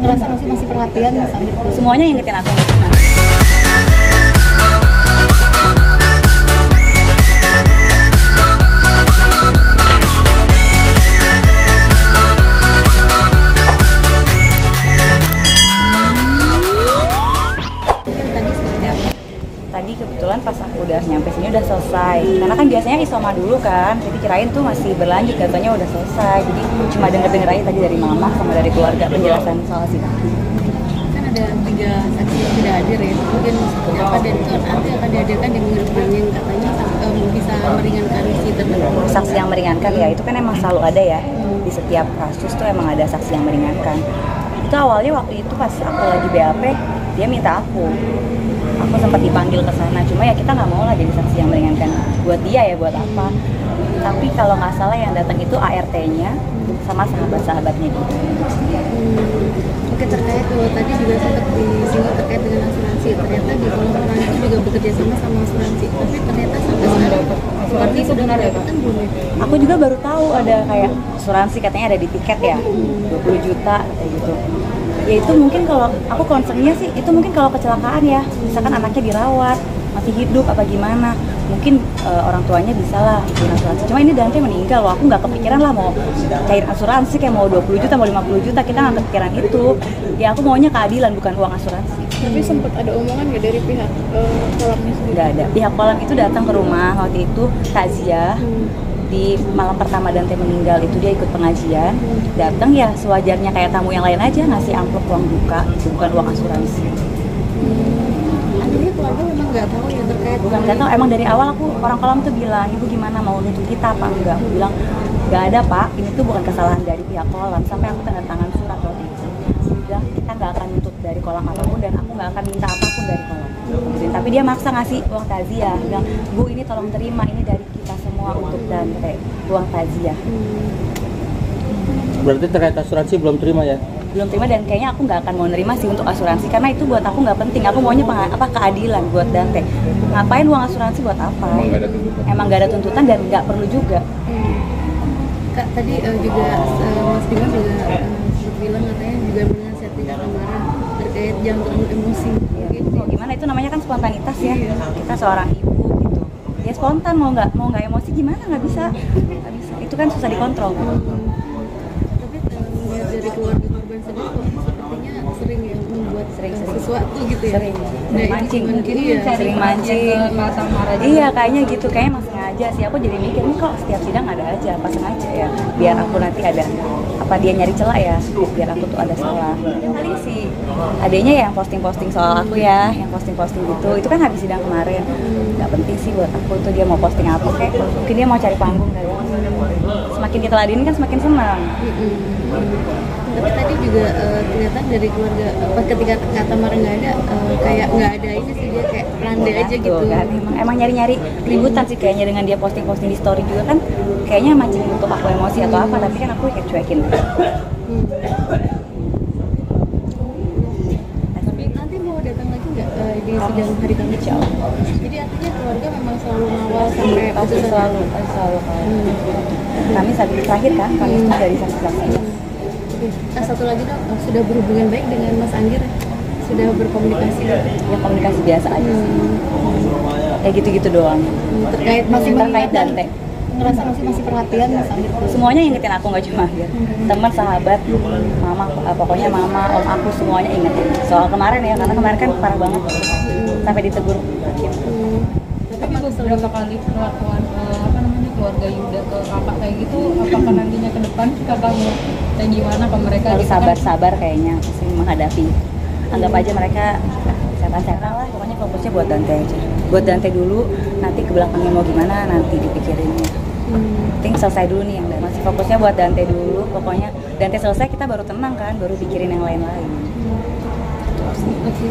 Ngerasa masih perhatian sambil semuanya ingetin aku. Tadi kebetulan pas aku udah nyampe sini udah selesai, karena kan biasanya isoma dulu kan, jadi kirain tuh masih berlanjut, katanya udah selesai. Jadi cuma denger aja tadi dari mama sama dari keluarga penjelasan soal sidang. Kan ada 3 saksi yang tidak hadir ya, mungkin seperti apa, dan itu nanti akan dihadirkan di minggu depan yang katanya bisa meringankan si tertentu. Saksi yang meringankan ya, itu kan emang selalu ada ya, di setiap kasus tuh emang ada saksi yang meringankan. Itu awalnya waktu itu pas aku lagi BAP, dia minta aku sempat dipanggil ke sana, cuma ya kita nggak mau lah jadi saksi yang meringankan buat dia ya, buat apa. Tapi kalau nggak salah yang datang itu ART-nya sama sahabat-sahabatnya gitu. Oke, terkait tadi juga sempat disinggung terkait dengan asuransi, ternyata di kolam renang itu juga bekerja sama asuransi, tapi ternyata sampai sekarang seperti sebenarnya kan belum ya. Aku juga baru tahu ada kayak asuransi, katanya ada di tiket ya, 20 juta kayak gitu. Ya itu mungkin kalau aku concernnya sih itu mungkin kalau kecelakaan ya, misalkan anaknya dirawat masih hidup apa gimana, mungkin orang tuanya bisa lah bikin asuransi. Cuma ini Dante meninggal loh, aku nggak kepikiran lah mau cair asuransi kayak mau 20 juta mau 50 juta, kita nggak kepikiran itu. Ya aku maunya keadilan bukan uang asuransi. Tapi sempat ada omongan nggak dari pihak kolamnya sendiri? Nggak ada, pihak kolam itu datang ke rumah waktu itu takziah. Di malam pertama Dante meninggal itu dia ikut pengajian, datang ya sewajarnya kayak tamu yang lain aja, ngasih amplop uang duka, itu bukan uang asuransi. Akhirnya keluarga memang nggak tahu ya terkait. Bukan nggak tahu, emang dari awal orang kolam tuh bilang, ibu gimana mau nuntut kita apa enggak? Aku bilang nggak ada pak, ini tuh bukan kesalahan dari pihak kolam. Sampai aku tanda tangan surat waktu itu. Aku bilang kita nggak akan nuntut dari kolam apapun dan aku nggak akan minta apapun dari kolam. Tapi dia maksa ngasih uang takziah, bilang bu ini tolong terima, ini dari kita semua untuk Dante, uang takziah. Berarti terkait asuransi belum terima ya? Belum terima, dan kayaknya aku nggak akan mau nerima sih untuk asuransi, karena itu buat aku nggak penting. Aku maunya keadilan buat Dante. Ngapain uang asuransi buat apa? Emang nggak ada tuntutan dan nggak perlu juga. Kak, tadi juga Mas Dimas juga bilang katanya juga menasihati Kak Marah terkait jangan terlalu emosi. Oh, gimana itu namanya kan spontanitas ya. Kita seorang ibu gitu. Ya spontan, mau nggak emosi gimana, nggak bisa. Itu kan susah dikontrol. Tapi melihat dari keluarga korban sendiri sepertinya sering ya membuat sesuatu gitu ya. Sering Nah, mancing, mungkin sering mancing. Iya kayaknya gitu, kayaknya mas sengaja sih. Aku jadi mikir nih kok setiap sidang ada aja, apa sengaja ya? Biar aku nanti ada apa dia nyari celah ya, biar aku tuh ada salah. Kali sih adanya yang posting-posting soal aku ya, yang posting-posting gitu. Itu kan habis sidang kemarin. Gak penting sih buat aku tuh dia mau posting apa kayak. Mungkin dia mau cari panggung kali. Semakin kita ladenin kan semakin senang. Tapi tadi juga ternyata dari keluarga ketika kata Mara nggak ada, kayak nggak ada ini sih, dia kayak landai aja gitu kan. Emang nyari-nyari keributan sih kayaknya dengan dia posting-posting di story juga kan, kayaknya mancing untuk aku emosi atau apa, tapi kan aku kayak cuekin. Tapi nanti mau datang lagi nggak di sidang hari Kamis? Insya Allah. Jadi artinya keluarga memang selalu mengawal sampai Pasti selalu. Kami saat terakhir kan, kami itu dari saksi-saksi. Nah, satu lagi dong, sudah berhubungan baik dengan Mas Anggir? Sudah berkomunikasi? Ya komunikasi biasa aja sih. Ya gitu-gitu doang. Terkait Dante. Ngerasa masih perhatian Mas Anggir? Semuanya ingetin aku, nggak cuma dia. Teman, sahabat, mama, pokoknya mama, om aku semuanya ingetin. Soal kemarin ya, karena kemarin kan parah banget. Sampai ditegur. Tapi beberapa kali perlakuan keluarga Yuda ke kakak kayak gitu, apakah nantinya ke depan kakak mau kayak gimana ke mereka? Harus gitu sabar-sabar kayaknya sih menghadapi. Anggap aja mereka setan-setan lah, pokoknya fokusnya buat Dante aja. Buat Dante dulu, nanti ke belakangnya mau gimana nanti dipikirinnya. Penting selesai dulu nih yang masih fokusnya buat Dante dulu. Pokoknya Dante selesai kita baru tenang kan, baru pikirin yang lain-lain. Oke.